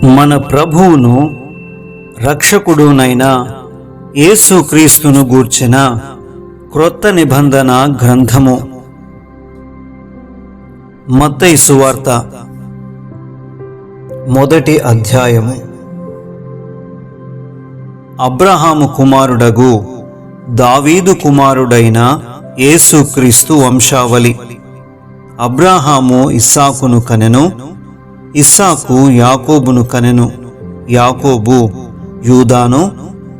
మన ప్రభువును రక్షకుడునైన యేసుక్రీస్తును గూర్చిన క్రొత్త నిబంధన గ్రంథము. మత్తయి సువార్త మొదటి అధ్యాయము. అబ్రహాము కుమారుడగు దావీదు కుమారుడైన యేసుక్రీస్తు వంశావళి. అబ్రహాము ఇస్సాకును కనెను, ఇస్సాకు యాకోబును కనెను, యాకోబు యూదాను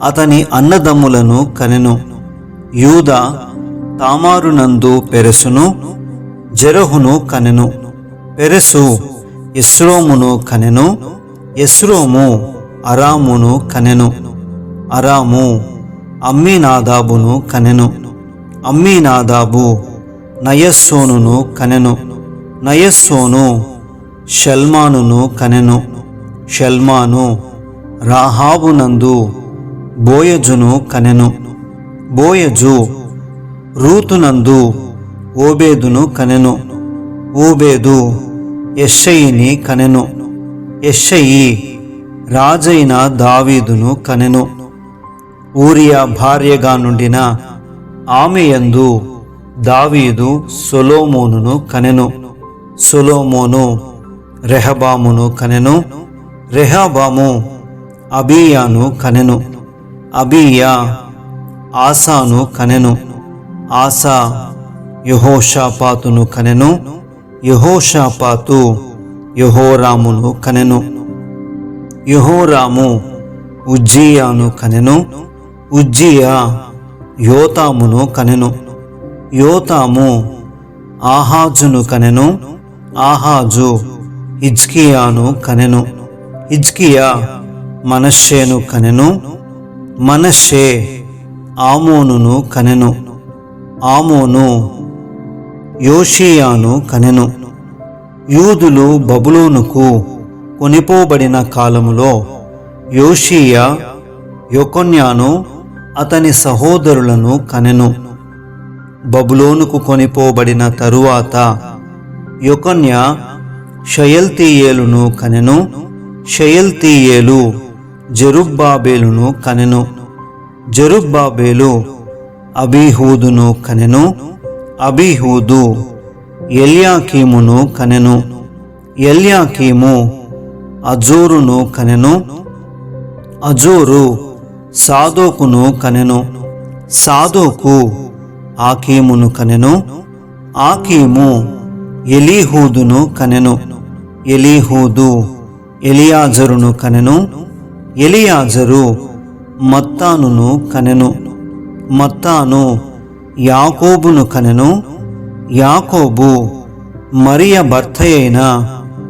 అతని అన్నదమ్ములను కనెను. యూదా తామారునందు పెరెసును జెరహును కనెను. పెరెసు ఎస్రోమును కనెను. ఎస్రోము అరామును కనెను. అరాము అమ్మీనాదాబును కనెను. అమ్మీనాదాబు నయస్సోనును కనెను. నయస్సోను షల్మానును కనెను. షల్మాను రాహాబునందు బోయజును కనెను. బోయజు రూతునందు ఓబేదును కనెను. ఓబేదు యెష్షయిని కనెను. యెష్షయి రాజైన దావీదును కనెను. ఊరియా భార్యగా నుండిన ఆమెయందు దావీదు సొలొమోనును కనెను. సొలొమోను రెహబామును కనెను. రెహబాము అబీయాను కనెను. అబీయా ఆసాను కనెను. ఆసా యెహోషాపాతును కనెను. యెహోషాపాతు యెహోరామును కనెను. యెహోరాము ఉజ్జియాను కనెను. ఉజ్జియా యోతామును కనెను. యోతాము ఆహాజును కనెను. ఆహాజు హిజ్కియాను కనెను. హిజ్కియా మనష్షేను కనెను. మనష్షే ఆమోనును కనెను. ఆమోను యోషియాను కనెను. యూదులు బబులోనుకు కొనిపోబడిన కాలములో యోషియా యొకొన్యాను అతని సహోదరులను కనెను. బబులోనుకు కొనిపోబడిన తరువాత యొకొన్యా షయల్తీయేలును కనెను. షయల్తీయేలు జెరుబ్బాబేలును కనెను. జెరుబ్బాబేలు అబీహూదును కనెను. అబీహూదు ఎల్యాకీమును కనెను. ఎల్యాకీము అజోరును కనెను. అజోరు సాదోకును కనెను. సాదోకు ఆకీమును కనెను. ఆకీము ఎలీహూదును కనెను. ఎలీహూదు ఎలియాజరును కనెను. ఎలియాజరు మత్తానును కనెను. మత్తాను యాకోబును కనెను. యాకోబు మరియ భర్తయైన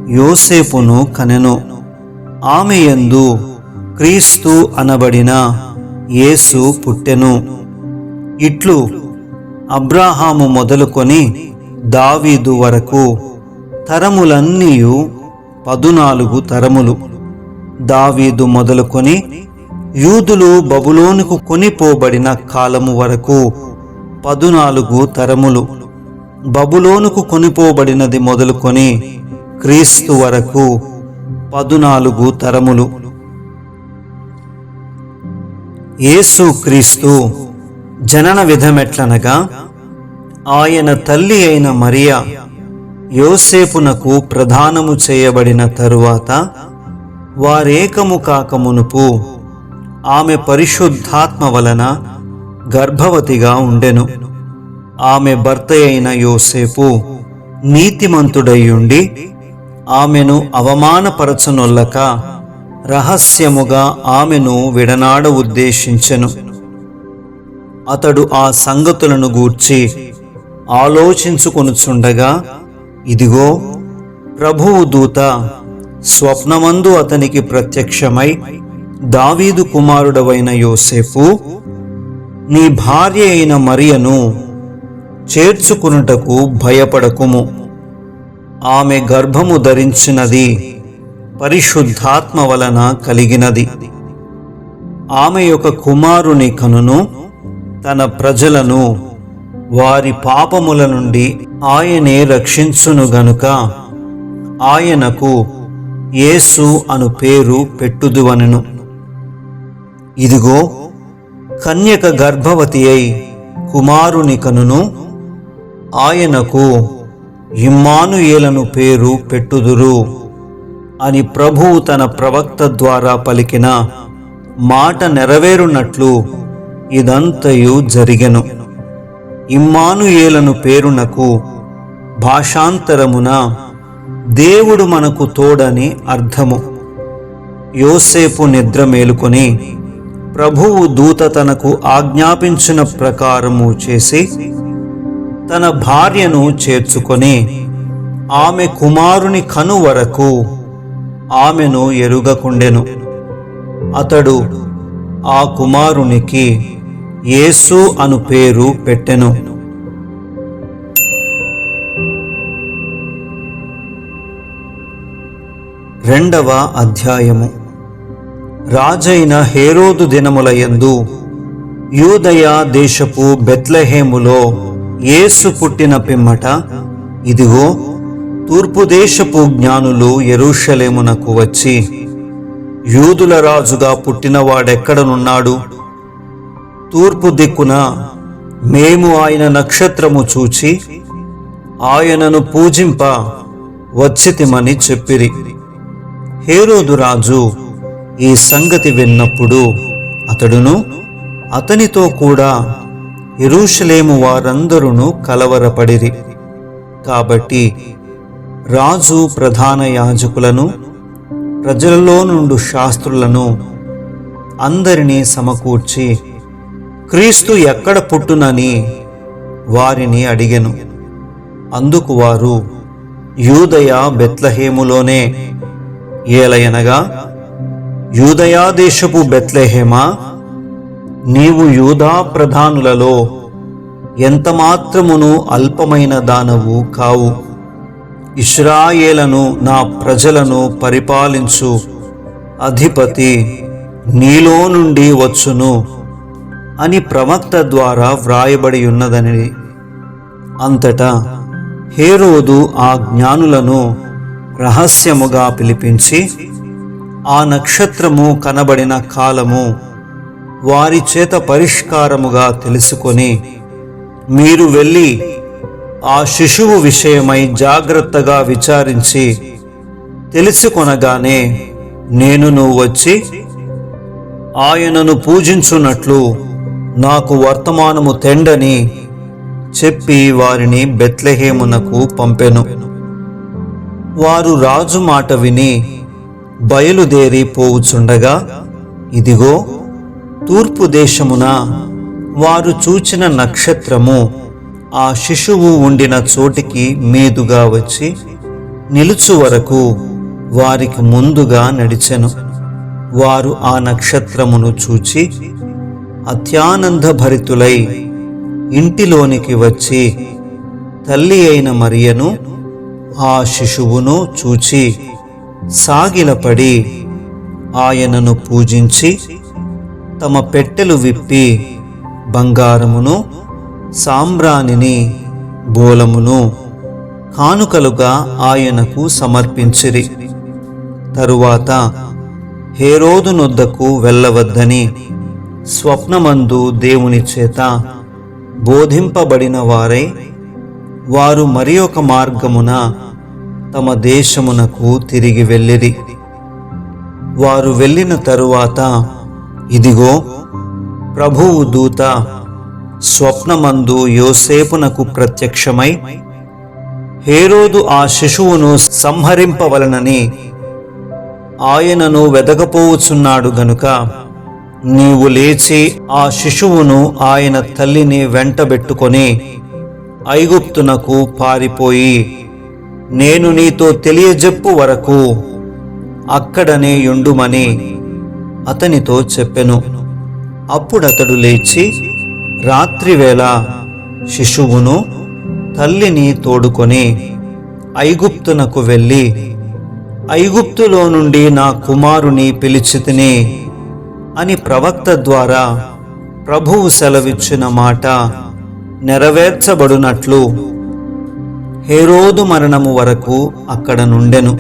యోసేపును కనెను. ఆమెయందు క్రీస్తు అనబడిన యేసు పుట్టెను. ఇట్లు అబ్రాహాము మొదలుకొని దావీదు వరకు తరములన్నీయు 14 తరములు. దావీదు మొదలుకొని యూదులు బబులోనుకు కొనిపోబడిన కాలము వరకు 14 తరములు. బబులోనుకు కొనిపోబడినది మొదలుకొని క్రీస్తు వరకు 14 తరములు. యేసు క్రీస్తు జనన విధమెట్లనగా, ఆయన తల్లి అయిన మరియ యోసేపునకు ప్రదానము చేయబడిన తరువాత వారేకము కాకమునుపు ఆమె పరిశుద్ధాత్మ వలన గర్భవతిగా ఉండెను. ఆమె భర్త అయిన యోసేపు నీతిమంతుడయ్యుండి ఆమెను అవమానపరచనొల్లక రహస్యముగా ఆమెను విడనాడ ఉద్దేశించెను. అతడు ఆ సంగతులను గూర్చి ఆలోచించుకొనుచుండగా, ఇదిగో, ప్రభువు దూత స్వప్నమందు అతనికి ప్రత్యక్షమై, దావీదు కుమారుడవైన యోసేపు, నీ భార్య అయిన మరియను చేర్చుకునుటకు భయపడకుము. ఆమె గర్భము ధరించినది పరిశుద్ధాత్మ వలన కలిగినది. ఆమె యొక్క కుమారుని కనును. తన ప్రజలను వారి పాపముల నుండి ఆయనే రక్షించును గనుక ఆయనకు యేసు అను పేరు పెట్టుదువనెను. ఇదిగో, కన్యక గర్భవతి అయి కుమారుని కనును, ఆయనకు ఇమ్మానుయేలను పేరు పెట్టుదురు అని ప్రభువు తన ప్రవక్త ద్వారా పలికిన మాట నెరవేరునట్లు ఇదంతయు జరిగెను. ఇమ్మానుయేలను పేరునకు భాషాంతరమున దేవుడు మనకు తోడని అర్థము. యోసేపు నిద్ర మేలుకొని ప్రభువు దూత తనకు ఆజ్ఞాపించిన ప్రకారము చేసి తన భార్యను చేర్చుకొని ఆమె కుమారుని కను వరకు ఆమెను ఎరుగకుండెను. అతడు ఆ కుమారునికి యేసు అను పేరు పెట్టెను. రెండవ అధ్యాయము. రాజైన హేరోదు దినములయందు యూదయ దేశపు బెత్లెహేములో యేసు పుట్టిన పిమ్మట, ఇదిగో, తూర్పు దేశపు జ్ఞానులు యెరూషలేమునకు వచ్చి, యూదుల రాజుగా పుట్టినవాడెక్కడనున్నాడు? తూర్పు దిక్కున మేము ఆయన నక్షత్రము చూచి ఆయనను పూజింప వచ్చితిమని చెప్పిరి. హేరోదు రాజు ఈ సంగతి విన్నప్పుడు అతడును అతనితో కూడా యెరూషలేము వారందరూ కలవరపడిరి. కాబట్టి రాజు ప్రధాన యాజకులను, ప్రజలలో నుండి శాస్త్రులను అందరినీ సమకూర్చి క్రీస్తు ఎక్కడ పుట్టునని వారిని అడిగెను. అందుకు వారు, యూదయ బెత్లెహేములోనే. ఏలయనగా, యూదయా దేశపు బెత్లెహేమా, నీవు యూదా ప్రధానులలో ఎంతమాత్రమును అల్పమైన దానవు కావు. ఇశ్రాయేలను, నా ప్రజలను పరిపాలించు అధిపతి నీలో నుండి వచ్చును అని ప్రవక్త ద్వారా వ్రాయబడి ఉన్నదని. అంతటా హేరోదు ఆ జ్ఞానులను రహస్యముగా పిలిపించి ఆ నక్షత్రము కనబడిన కాలము వారి చేత పరిష్కారముగా తెలుసుకొని, మీరు వెళ్ళి ఆ శిశువు విషయమై జాగ్రత్తగా విచారించి తెలుసుకొనగానే నేనును వచ్చి ఆయనను పూజించున్నట్లు నాకు వర్తమానము తెండని చెప్పి వారిని బెత్లెహేమునకు పంపెను. వారు రాజు మాట విని బయలుదేరి పోవుచుండగా, ఇదిగో, తూర్పు దేశమున వారు చూచిన నక్షత్రము ఆ శిశువు ఉండిన చోటికి మీదుగా వచ్చి నిలుచు వరకు వారికి ముందుగా నడిచెను. వారు ఆ నక్షత్రమును చూచి అత్యానందభరితులై ఇంటిలోనికి వచ్చి తల్లి అయిన మరియను, ఆ శిశువును చూచి సాగిలపడి ఆయనను పూజించి తమ పెట్టెలు విప్పి బంగారమును, సాంబ్రాణిని, బోలమును కానుకలుగా ఆయనకు సమర్పించిరి. తరువాత హేరోదు నొద్దకు వెళ్ళవద్దని స్వప్నమందు దేవుని చేత బోధింపబడిన వారై వారు మరి ఒక మార్గమున తమ దేశమునకు తిరిగి వెళ్ళిరి. వారు వెళ్ళిన తరువాత, ఇదిగో, ప్రభువు దూత స్వప్నమందు యోసేపునకు ప్రత్యక్షమై, హేరోదు ఆ శిశువును సంహరింపవలనని ఆయనను వెదకపోవుచున్నాడు గనుక నీవు లేచి ఆ శిశువును ఆయన తల్లిని వెంటబెట్టుకొని ఐగుప్తునకు పారిపోయి నేను నీతో తెలియజెప్పు వరకు అక్కడనే యుండుమని అతనితో చెప్పెను. అప్పుడతడు లేచి రాత్రివేళ శిశువును తల్లిని తోడుకొని ఐగుప్తునకు వెళ్ళి, ఐగుప్తులో నుండి నా కుమారుని పిలిచితిని అని ప్రవక్త ద్వారా ప్రభువు సెలవిచ్చిన మాట నెరవేర్చబడునట్లు హేరోదు మరణము వరకు అక్కడ నుండెను.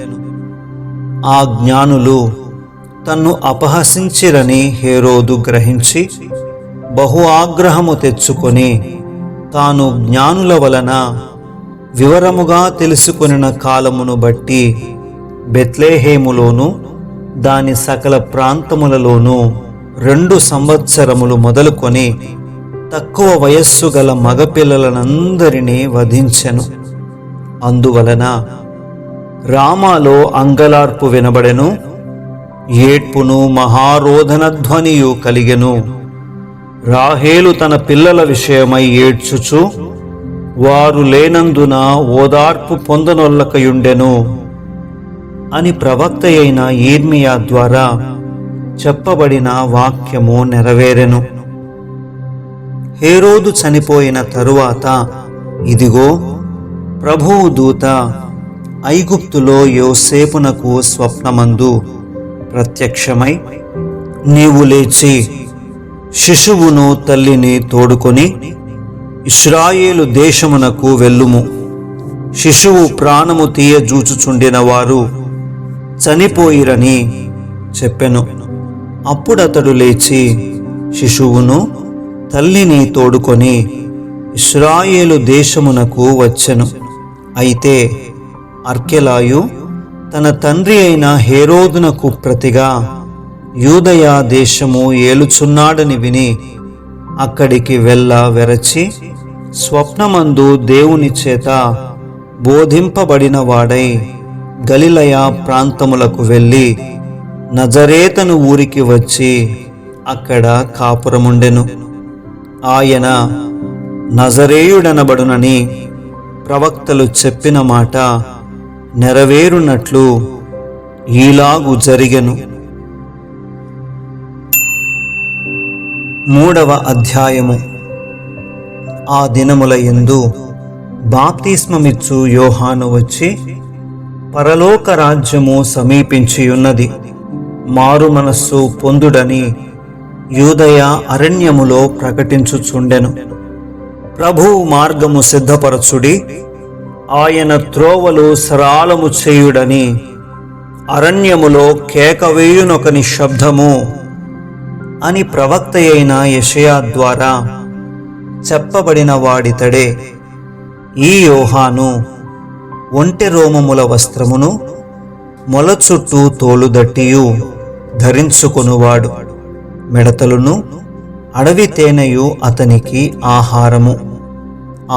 ఆ జ్ఞానులు తన్ను అపహసించిరని హేరోదు గ్రహించి బహు ఆగ్రహము తెచ్చుకొని తాను జ్ఞానుల వలన వివరముగా తెలుసుకొనిన కాలమును బట్టి బెత్లెహేములోను దాని సకల ప్రాంతములలోనూ 2 సంవత్సరములు మొదలుకొని తక్కువ వయస్సు గల మగపిల్లలనందరినీ వధించెను. అందువలన రామాలో అంగలార్పు వినబడెను, ఏడ్పును మహారోదన ధ్వనియు కలిగెను. రాహేలు తన పిల్లల విషయమై ఏడ్చుచు వారు లేనందున ఓదార్పు పొందనొల్లకయుండెను అని ప్రవక్త అయిన యిర్మీయా ద్వారా చెప్పబడిన వాక్యము నెరవేరెను. హేరోదు చనిపోయిన తరువాత ఇదిగో, ప్రభువు దూత ఐగుప్తులో యోసేపునకు స్వప్నమందు ప్రత్యక్షమై, నీవు లేచి శిశువును తల్లిని తోడుకొని ఇశ్రాయేలు దేశమునకు వెళ్ళుము. శిశువు ప్రాణము తీయజూచుచుండిన వారు చనిపోయిరని చెప్పెను. అప్పుడతడు లేచి శిశువును తల్లిని తోడుకొని ఇశ్రాయేలు దేశమునకు వచ్చెను. అయితే అర్కెలాయు తన తండ్రి అయిన హేరోదునకు ప్రతిగా యూదయ దేశము ఏలుచున్నాడని విని అక్కడికి వెరచి స్వప్నమందు దేవుని చేత బోధింపబడిన వాడై గలిలయ ప్రాంతములకు వెళ్ళి నజరేతను ఊరికి వచ్చి అక్కడ కాపురముండెను. ఆయన నజరేయుడనబడునని ప్రవక్తలు చెప్పిన మాట నెరవేరునట్లు ఈలాగు జరిగెను. 3వ అధ్యాయము. ఆ దినముల యందు బాప్తిస్మమిచ్చు యోహాను వచ్చి, పరలోక రాజ్యము సమీపించియున్నది, మారు మనస్సు పొందుడని యూదయ అరణ్యములో ప్రకటించుచుండెను. ప్రభువు మార్గము సిద్ధపరచుడి, ఆయన త్రోవలు సరాలము చేయుడని అరణ్యములో కేకవేయునొకని శబ్దము అని ప్రవక్త అయిన యెషయా ద్వారా చెప్పబడిన వాడితడే. ఈ యోహాను ఒంటె రోమముల వస్త్రమును మొల చుట్టూ తోలుదట్టియు ధరించుకొనువాడు, మిడతలును అడవి తేనెయు అతనికి ఆహారము.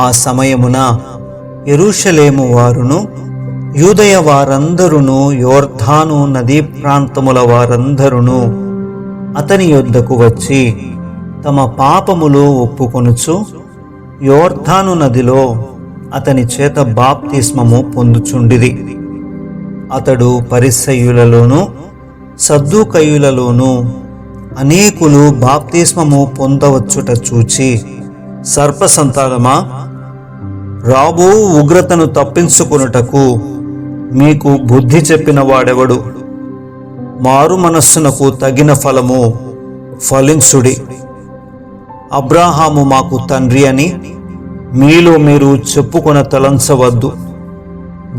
ఆ సమయమున యెరూషలేము వారును యూదయ వారందరును యోర్దాను నదీ ప్రాంతముల వారందరును అతని యొద్దకు వచ్చి తమ పాపములు ఒప్పుకొనుచు యోర్దాను నదిలో అతని చేత బాప్తిస్మము పొందుచుండిరి. అతడు పరిసయ్యులలోను సద్దూకయ్యులలోను అనేకులు బాప్తిస్మము పొందవచ్చుట చూచి, సర్పసంతానమా, రాబో ఉగ్రతను తప్పించుకొనుటకు మీకు బుద్ధి చెప్పిన వాడెవడు? మారు మనస్సునకు తగిన ఫలము ఫలించుడి. అబ్రాహాము మాకు తండ్రి అని మీలో మీరు చెప్పుకొన తలంచవద్దు.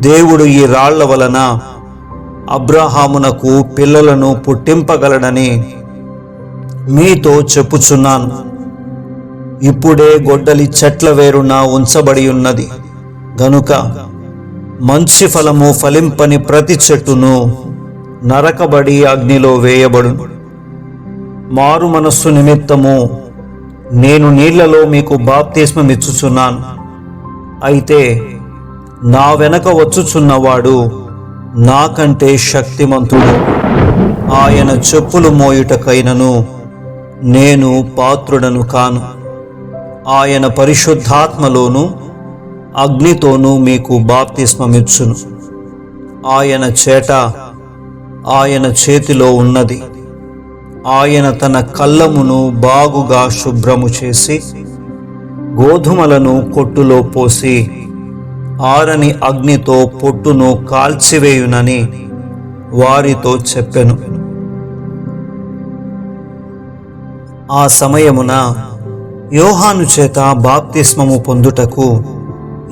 దేవుడు ఈ రాళ్ల వలన అబ్రాహామునకు పిల్లలను పుట్టింపగలడని మీతో చెప్పుచున్నాను. ఇప్పుడే గొడ్డలి చెట్ల వేరున ఉంచబడి ఉన్నది గనుక మంచి ఫలము ఫలింపని ప్రతి చెట్టును నరకబడి అగ్నిలో వేయబడును. మారు మనస్సు నిమిత్తము నేను నీళ్లలో మీకు బాప్తిస్మమిచ్చుచున్నాను. అయితే నా వెనక వచ్చుచున్నవాడు నాకంటే శక్తిమంతుడు. ఆయన చెప్పులు మోయుటకైనను నేను పాత్రుడను కాను. ఆయన పరిశుద్ధాత్మలోను అగ్నితోనూ మీకు బాప్తిస్మమిచ్చును. ఆయన చేట ఆయన చేతిలో ఉన్నది. ఆయన తన కళ్ళమును బాగుగా శుభ్రము చేసి గోధుమలను కొట్టులో పోసి ఆరని అగ్నితో పొట్టును కాల్చివేయునని వారితో చెప్పెను. ఆ సమయమున యోహాను చేత బాప్తిస్మము పొందుటకు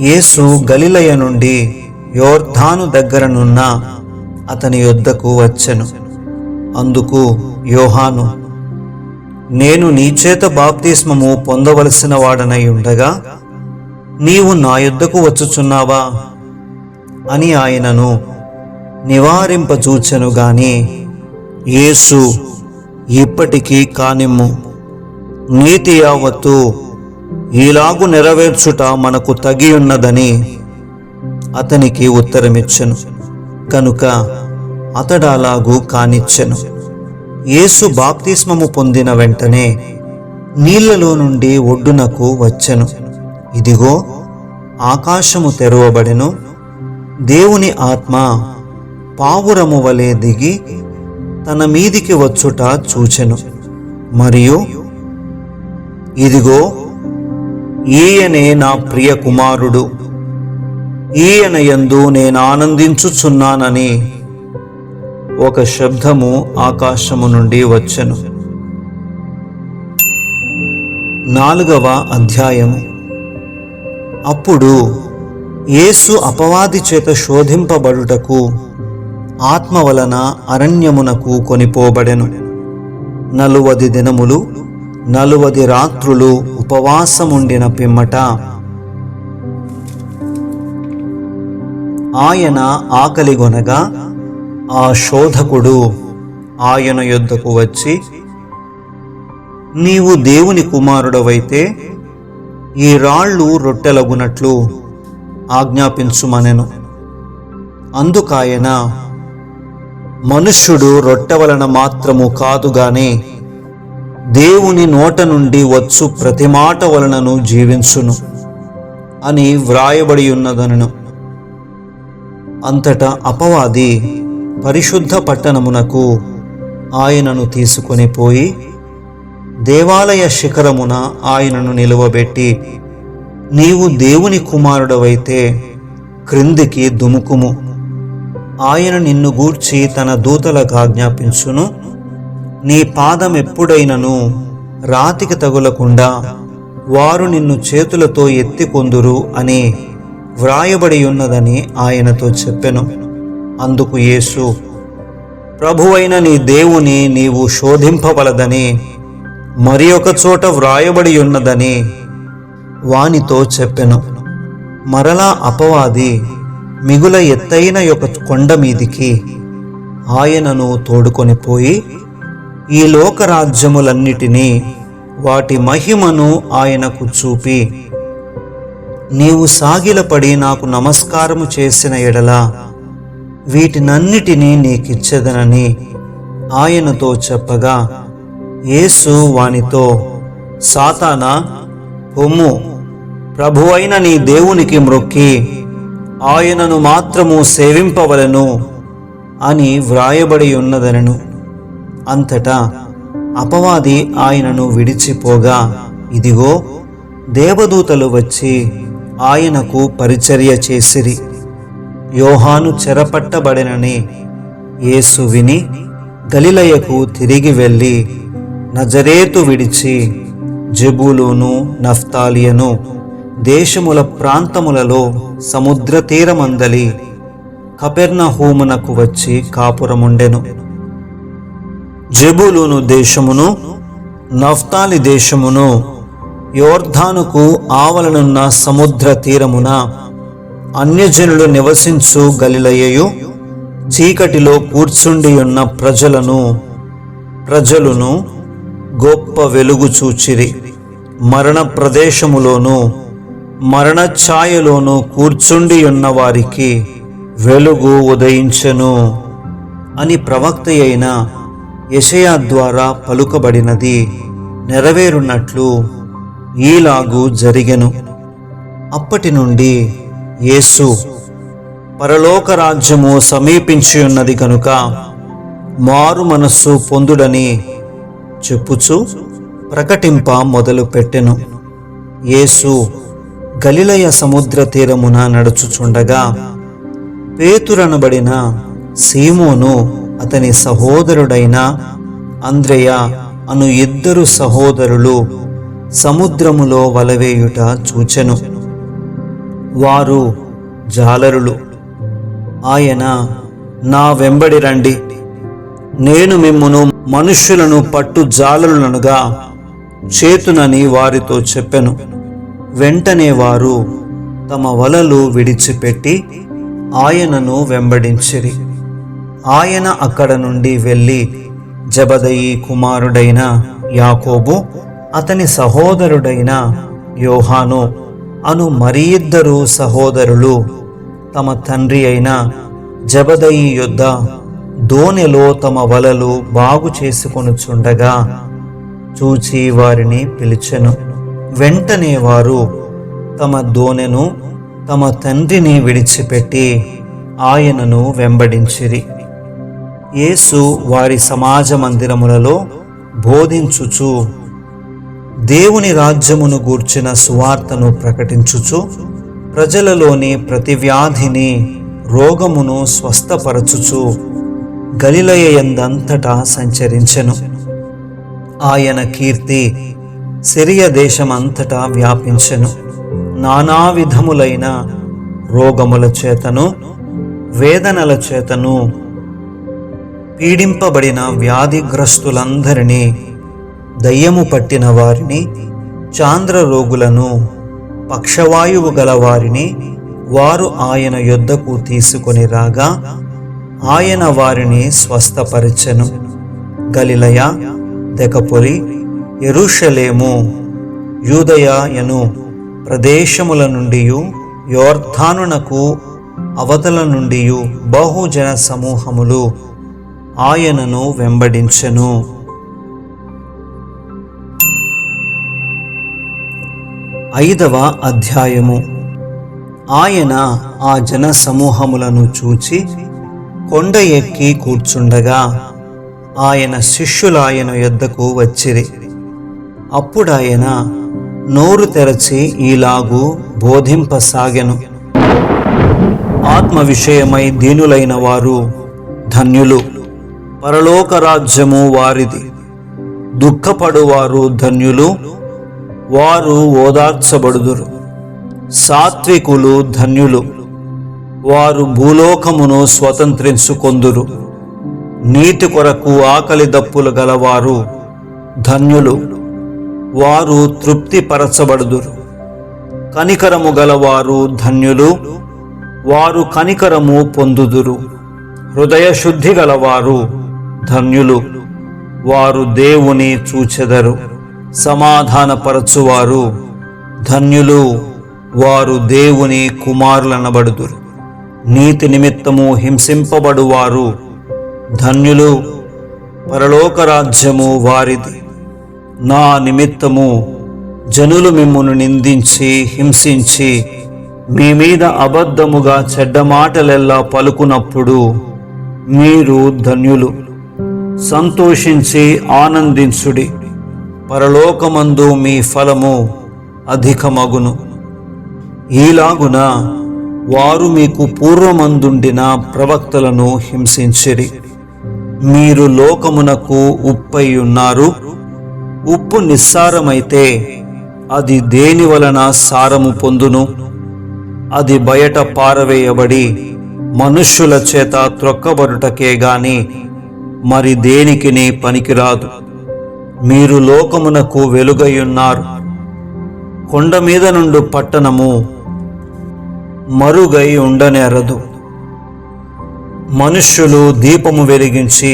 యేసు గలిలయ నుండి యోర్దాను దగ్గరనున్న అతని యొద్దకు వచ్చెను. అందుకు యోహాను, నేను నీ చేత బాప్తిస్మము పొందవలసిన వాడనై ఉండగా నీవు నా యొద్దకు వచ్చుచున్నావా అని ఆయనను నివారింపచూచెను గాని యేసు, ఇప్పటికీ కానిమ్ము, నీతి యావత్తు ఈలాగు నెరవేర్చుట మనకు తగియున్నదని అతనికి ఉత్తరమిచ్చెను. కనుక అతడు అలాగూ కానిచ్చెను. యేసు బాప్తిస్మము పొందిన వెంటనే నీళ్లలో నుండి ఒడ్డునకు వచ్చెను. ఇదిగో, ఆకాశము తెరవబడెను. దేవుని ఆత్మ పావురము వలె దిగి తన మీదికి వచ్చుట చూచెను. మరియు ఇదిగో, ఈయనే నా ప్రియ కుమారుడు, ఈయన యందు నేను ఆనందించుచున్నానని ఒక శబ్దము ఆకాశము నుండి వచ్చెను. 4వ అధ్యాయము. అప్పుడు యేసు అపవాది చేత శోధింపబడుటకు ఆత్మ వలన అరణ్యమునకు కొనిపోబడెను. 40 దినములు 40 రాత్రులు ఉపవాసముండిన పిమ్మట ఆయన ఆకలిగొనగా ఆ శోధకుడు ఆయన యొద్దకు వచ్చి, నీవు దేవుని కుమారుడవైతే ఈ రాళ్ళు రొట్టెలగునట్లు ఆజ్ఞాపించుమనెను. అందుకాయన, మనుష్యుడు రొట్టె వలన మాత్రము కాదుగాని దేవుని నోట నుండి వచ్చు ప్రతి మాట వలనను జీవించును అని వ్రాయబడి ఉన్నదనను. అంతటా అపవాది పరిశుద్ధ పట్టణమునకు ఆయనను తీసుకొని పోయి దేవాలయ శిఖరమున ఆయనను నిలువబెట్టి, నీవు దేవుని కుమారుడవైతే క్రిందికి దుముకుము, ఆయన నిన్ను గూర్చి తన దూతలకు ఆజ్ఞాపించును, నీ పాదం ఎప్పుడైనను రాతికి తగులకుండా వారు నిన్ను చేతులతో ఎత్తికొందురు అని వ్రాయబడి ఉన్నదని ఆయనతో చెప్పెను. అందుకు యేసు, ప్రభువైన నీ దేవుని నీవు శోధింపవలదని మరి ఒక చోట వ్రాయబడి ఉన్నదని వానితో చెప్పెను. మరలా అపవాది మిగుల ఎత్తైన ఒక కొండ మీదికి ఆయనను తోడుకొని పోయి ఈ లోకరాజ్యములన్నిటినీ వాటి మహిమను ఆయనకు చూపి, నీవు సాగిలపడి నాకు నమస్కారము చేసిన ఎడల వీటినన్నిటినీ నీకిచ్చెదనని ఆయనతో చెప్పగా, యేసు వానితో, సాతానా, పొమ్ము, ప్రభువైన నీ దేవునికి మ్రొక్కి ఆయనను మాత్రము సేవింపవలెను అని వ్రాయబడి ఉన్నదనెను. అంతటా అపవాది ఆయనను విడిచిపోగా, ఇదిగో, దేవదూతలు వచ్చి ఆయనకు పరిచర్య చేసిరి. యోహాను చెరపట్టబడెనని యేసు విని గలిలయకు తిరిగి వెళ్ళి నజరేతు విడిచి జెబూలూను నఫ్తాలియను దేశముల ప్రాంతములలో సముద్ర తీరమందలి కపెర్నహూమునకు వచ్చి కాపురముండెను. జెబూలూను దేశమును నఫ్తాలి దేశమును యోర్ధానుకు ఆవలనున్న సముద్ర తీరమున అన్యజనులు నివసించు గలిలయయు చీకటిలో కూర్చుండియున్న ప్రజలును గొప్ప వెలుగు చూచిరి. మరణ ప్రదేశములోను మరణ ఛాయలోను కూర్చుండియున్న వారికి వెలుగు ఉదయించెను అని ప్రవక్త అయిన యెషయా ద్వారా పలుకబడినది నెరవేరునట్లు ఈలాగు జరిగెను. అప్పటి నుండి యేసు, పరలోక రాజ్యము సమీపించి ఉన్నది కనుక మారు మనస్సు పొందుడని చెప్పుచు ప్రకటింప మొదలు పెట్టెను. యేసు గలిలయ సముద్ర తీరమున నడుచుచుండగా పేతురనబడిన సీమోను అతని సహోదరుడైన అంద్రెయ అను 2 సహోదరులు సముద్రములో వలవేయుట చూచెను. వారు జాలరులు. ఆయన నా వెంబడి రండి, నేను మిమ్మును మనుష్యులను పట్టు జాలరులనుగా చేతునని వారితో చెప్పెను. వెంటనే వారు తమ వలలు విడిచిపెట్టి ఆయనను వెంబడించిరి. ఆయన అక్కడ నుండి వెళ్ళి జబదయి కుమారుడైన యాకోబు, అతని సహోదరుడైన యోహాను అను మరి ఇద్దరు సహోదరులు తమ తండ్రి అయిన జబదయి యొద్ద దోణిలో తమ వలలు బాగు చేసుకొనుచుండగా చూచి వారిని పిలిచెను. వెంటనే వారు తమ దోణెను తమ తండ్రిని విడిచిపెట్టి ఆయనను వెంబడించిరి. యేసు వారి సమాజ మందిరములలో బోధించుచు దేవుని రాజ్యమును గూర్చిన సువార్తను ప్రకటించుచు ప్రజలలోని ప్రతి వ్యాధిని రోగమును స్వస్థపరచుచు గలిలయ యందంతటా సంచరించెను. ఆయన కీర్తి సిరియా దేశమంతటా వ్యాపించెను. నానా విధములైన రోగముల చేతను వేదనల చేతను పీడింపబడిన వ్యాధిగ్రస్తులందరినీ, దయ్యము పట్టిన వారిని, చాంద్ర రోగులను, పక్షవాయువు గల వారిని వారు ఆయన యొద్దకు తీసుకొని రాగా ఆయన వారిని స్వస్థపరిచెను. గలిలయ, దెకపొలి, యెరూషలేము, యూదయను ప్రదేశముల నుండి యోర్దానునకు అవతల నుండి బహుజన సమూహములు ఆయనను వెంబడించెను. 5వ అధ్యాయము. ఆయన ఆ జన సమూహములను చూచి కొండ ఎక్కి కూర్చుండగా ఆయన శిష్యులాయన యొద్దకు వచ్చిరి. అప్పుడాయన నోరు తెరచి ఈలాగు బోధింపసాగెను. ఆత్మ విషయమై దీనులైన వారు ధన్యులు, పరలోక రాజ్యము వారిది. దుఃఖపడువారు ధన్యులు, వారు ఓదార్చబడుదురు. సాత్వికులు ధన్యులు, వారు భూలోకమును స్వతంత్రించుకొందురు. నీతి కొరకు ఆకలి దప్పులు గలవారు ధన్యులు, వారు తృప్తిపరచబడుదురు. కనికరము గలవారు ధన్యులు, వారు కనికరము పొందుదురు. హృదయ శుద్ధి గలవారు ధన్యులు, వారు దేవుని చూచెదరు. సమాధానపరచువారు ధన్యులు, వారు దేవుని కుమారులనబడుదురు. నీతి నిమిత్తము హింసింపబడువారు ధన్యులు, పరలోక రాజ్యము వారిది. నా నిమిత్తము జనులు మిమ్మును నిందించి హింసించి మీ మీద అబద్ధముగా చెడ్డ మాటలెల్లా పలుకునప్పుడు మీరు ధన్యులు. సంతోషించి ఆనందించుడి, పరలోకమందు మీ ఫలము అధికమగును. ఈలాగున వారు మీకు పూర్వమందుండిన ప్రవక్తలను హింసించిరి. మీరు లోకమునకు ఉప్పై ఉన్నారు. ఉప్పు నిస్సారమైతే అది దేని వలన సారము పొందును? అది బయట పారవేయబడి మనుష్యుల చేత త్రొక్కబడుటకే గాని మరి దేనికిని పనికిరాదు. మీరు లోకమునకు వెలుగయ్యున్నారు. కొండ మీద నుండి పట్టణము మరుగై ఉండనేరదు. మనుష్యులు దీపము వెలిగించి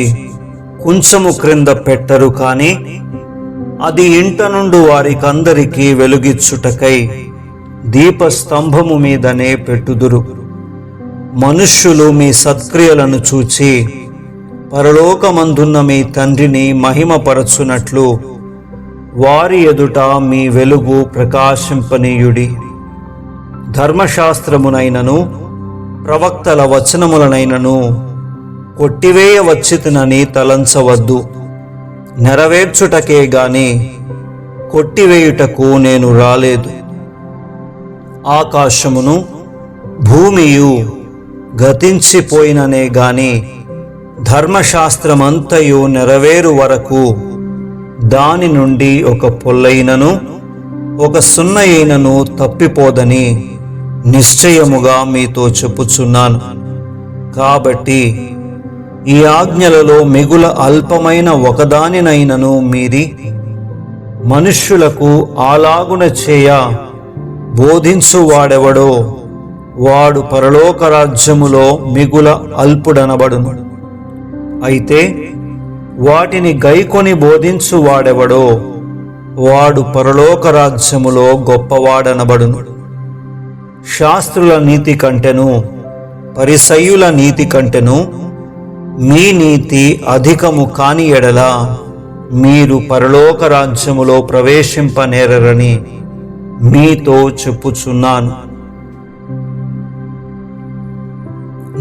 కుంచము క్రింద పెట్టరు, కాని అది ఇంట నుండి వారికందరికీ వెలుగిచ్చుటకై దీపస్తంభము మీదనే పెట్టుదురు. మనుష్యులు మీ సత్క్రియలను చూచి పరలోకమందున్న మీ తండ్రిని మహిమపరచునట్లు వారి ఎదుట మీ వెలుగు ప్రకాశింపనీయుడి. ధర్మశాస్త్రమునైనను ప్రవక్తల వచనములనైనను కొట్టివేయవచ్చితినని తలంచవద్దు. నెరవేర్చుటకే గాని కొట్టివేయుటకు నేను రాలేదు. ఆకాశమును భూమియు గతించిపోయిననే గాని ధర్మశాస్త్రమంతయు నెరవేరు వరకు దాని నుండి ఒక పొల్లైనను ఒక సున్నయైనను తప్పిపోదని నిశ్చయముగా మీతో చెప్పుచున్నాను. కాబట్టి ఈ ఆజ్ఞలలో మిగుల అల్పమైన ఒకదానినైనను మీరి మనుష్యులకు అలాగున చేయ బోధించువాడెవడో వాడు పరలోక రాజ్యములో మిగుల అల్పుడనబడును. అయితే వాటిని గైకొని బోధించువాడెవడో వాడు పరలోక రాజ్యములో గొప్పవాడనబడును. శాస్త్రుల నీతి కంటెను పరిసయ్యుల నీతి కంటెను మీ నీతి అధికము కాని ఎడల మీరు పరలోక రాజ్యములో ప్రవేశింపనేరరని మీతో చెప్పుచున్నాను.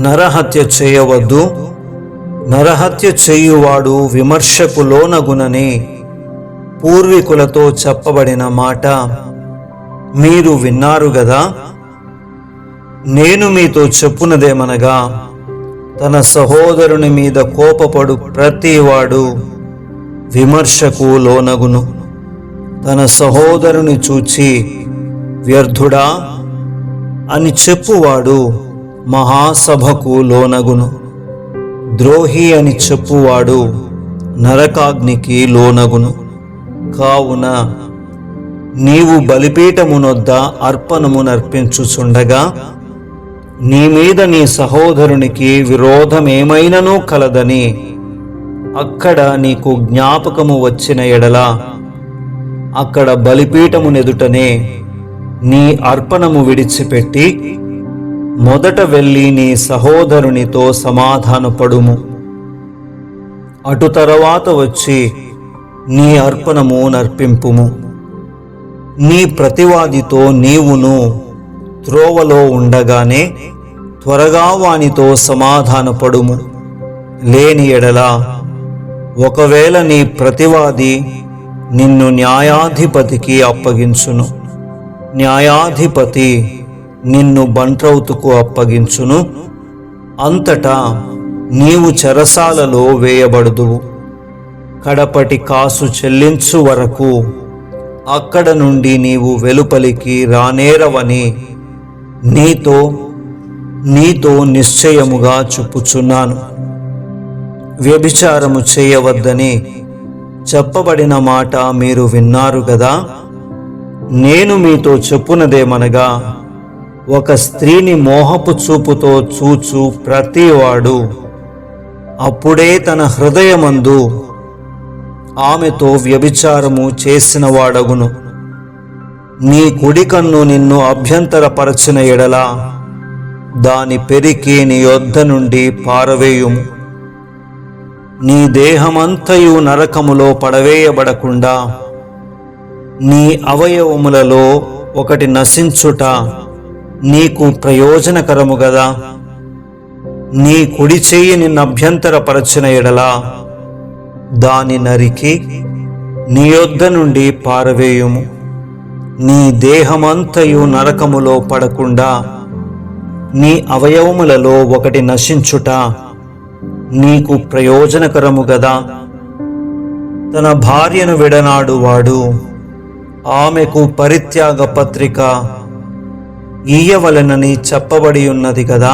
నరహత్య చేయవద్దు, నరహత్య చేయువాడు విమర్శకు లోనగునని పూర్వీకులతో చెప్పబడిన మాట మీరు విన్నారు గదా. నేను మీతో చెప్పునదేమనగా, తన సహోదరుని మీద కోపపడు ప్రతివాడు విమర్శకు లోనగును. తన సహోదరుని చూచి వ్యర్థుడా అని చెప్పువాడు మహాసభకు లోనగును. ద్రోహి అని చెప్పువాడు నరకాగ్నికి లోనగును. కావున నీవు బలిపీఠమునొద్ద అర్పణము నర్పించుచుండగా నీ మీద నీ సహోదరునికి విరోధమేమైనను కలదని అక్కడ నీకు జ్ఞాపకము వచ్చిన ఎడల అక్కడ బలిపీఠమునెదుటనే నీ అర్పణము విడిచిపెట్టి మొదట వెళ్ళి నీ సహోదరునితో సమాధానపడుము. అటు తరువాత వచ్చి నీ అర్పణము నర్పింపుము. నీ ప్రతివాదితో నీవును త్రోవలో ఉండగానే త్వరగా వానితో సమాధానపడుము. లేని ఎడల ఒకవేళ నీ ప్రతివాది నిన్ను న్యాయాధిపతికి అప్పగించును, న్యాయాధిపతి నిన్ను బంట్రౌతుకు అప్పగించును. అంతటా నీవు చెరసాలలో వేయబడుదువు. కడపటి కాసు చెల్లించు వరకు అక్కడ నుండి నీవు వెలుపలికి రానేరవని నీతో నిశ్చయముగా చెప్పుచున్నాను. వ్యభిచారము చేయవద్దని చెప్పబడిన మాట మీరు విన్నారు గదా. నేను మీతో చెప్పునదేమనగా, ఒక స్త్రీని మోహపు చూపుతో చూచు ప్రతివాడు అప్పుడే తన హృదయమందు ఆమెతో వ్యభిచారము చేసిన వాడగును. నీ కుడి కన్ను నిన్ను అభ్యంతరపరచిన ఎడల దాని పెరికి నీ యొద్ద నుండి పారవేయుము. నీ దేహమంతయు నరకములో పడవేయబడకుండా నీ అవయవములలో ఒకటి నశించుట నీకు ప్రయోజనకరము గదా. నీ కుడి చెయ్యి నిన్ను అభ్యంతరపరచిన ఎడల దాని నరికి నీ యొద్ద నుండి పారవేయుము. నీ దేహమంతయు నరకములో పడకుండా నీ అవయవములలో ఒకటి నశించుట నీకు ప్రయోజనకరము గదా. తన భార్యను విడనాడువాడు ఆమెకు పరిత్యాగ పత్రిక ఇయ్యవలెనని చెప్పబడి ఉన్నది కదా.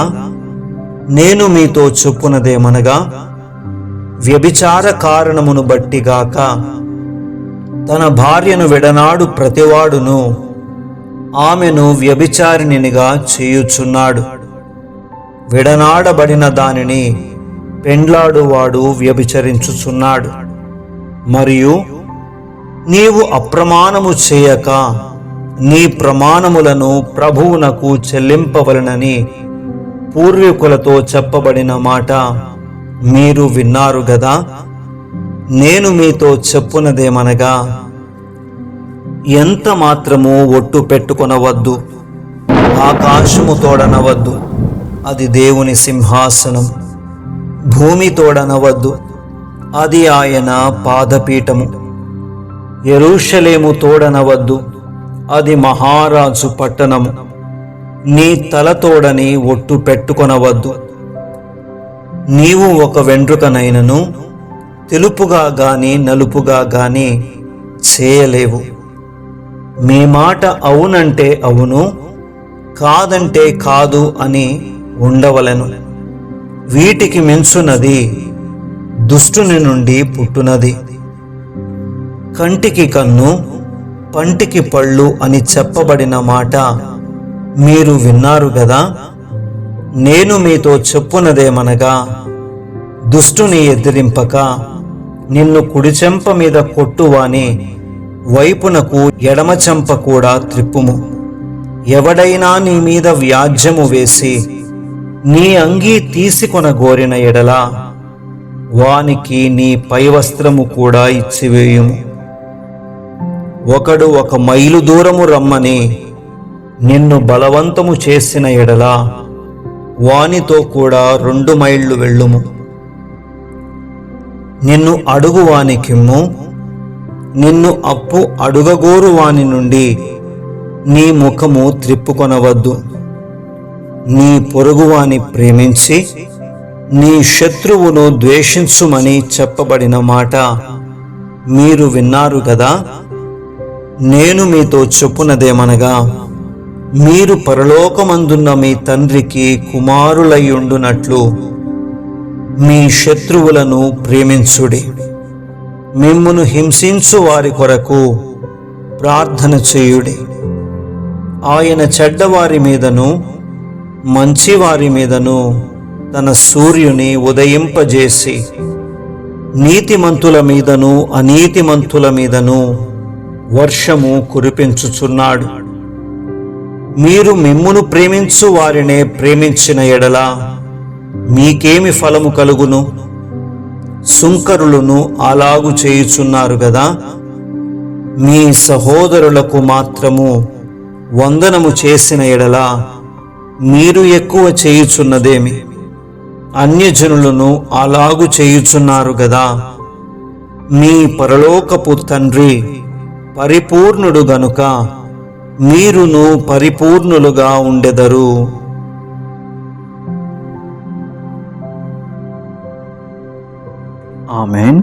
నేను మీతో చెప్పునదేమనగా, వ్యభిచార కారణమును బట్టిగాక తన భార్యను విడనాడు ప్రతివాడును ఆమెను వ్యభిచారిణినిగా చేయుచున్నాడు. విడనాడబడిన దానిని పెండ్లాడువాడు వ్యభిచరించుచున్నాడు. మరియు నీవు అప్రమాణము చేయక నీ ప్రమాణములను ప్రభువునకు చెల్లింపవలెనని పూర్వీకులతో చెప్పబడిన మాట మీరు విన్నారు గదా. నేను మీతో చెప్పునదేమనగా, ఎంత మాత్రము ఒట్టు పెట్టుకొనవద్దు, ఆకాశము తోడనవద్దు, అది దేవుని సింహాసనం. భూమి తోడనవద్దు, అది ఆయన పాదపీఠము. యెరూషలేము తోడనవద్దు, అది మహారాజు పట్టణము. నీ తలతోడని ఒట్టు పెట్టుకొనవద్దు. నీవు ఒక వెంట్రుకనైనను తెలుపుగా గాని నలుపుగా గాని చేయలేవు. మీ మాట అవునంటే అవును, కాదంటే కాదు అని ఉండవలెను. వీటికి మించున్నది దుష్టుని నుండి పుట్టునది. కంటికి కన్ను, పంటికి పళ్ళు అని చెప్పబడిన మాట మీరు విన్నారు గదా. నేను మీతో చెప్పునదేమనగా, దుష్టుని ఎదిరింపక నిన్ను కుడి చెంప మీద కొట్టువాని వైపునకు ఎడమ చెంప కూడా త్రిప్పుము. ఎవడైనా నీ మీద వ్యాజ్యము వేసి నీ అంగీ తీసుకొనగోరిన ఎడల వానికి నీ పై వస్త్రము కూడా ఇచ్చివేయుము. ఒకడు 1 మైలు దూరము రమ్మని నిన్ను బలవంతము చేసిన ఎడల వానితో కూడా 2 మైళ్ళు వెళ్ళుము. నిన్ను అడుగువానికిమ్ము. నిన్ను అప్పు అడుగగోరు వాని నుండి నీ ముఖము త్రిప్పుకొనవద్దు. నీ పొరుగువాని ప్రేమించి నీ శత్రువును ద్వేషించుమని చెప్పబడిన మాట మీరు విన్నారు గదా. నేను మీతో చెప్పునదేమనగా, మీరు పరలోకమందున్న మీ తండ్రికి కుమారులయ్యుండునట్లు మీ శత్రువులను ప్రేమించుడి. మిమ్మును హింసించు వారి కొరకు ప్రార్థన చేయుడి. ఆయన చెడ్డవారి మీదను మంచివారి మీదను తన సూర్యుని ఉదయింపజేసి నీతిమంతుల మీదను అనీతిమంతుల మీదను వర్షము కురిపించుచున్నాడు. మీరు మిమ్మును ప్రేమించు వారినే ప్రేమించిన ఎడల మీకేమి ఫలము కలుగును? సుంకరులను అలాగు చేయుచున్నారు గదా. మీ సహోదరులకు మాత్రము వందనము చేసిన ఎడల మీరు ఎక్కువ చేయుచున్నదేమి? అన్యజనులను అలాగు చేయుచున్నారు గదా. మీ పరలోకపు తండ్రి పరిపూర్ణుడు గనుక మీరును పరిపూర్ణులుగా ఉండెదరు. ఆమేన్.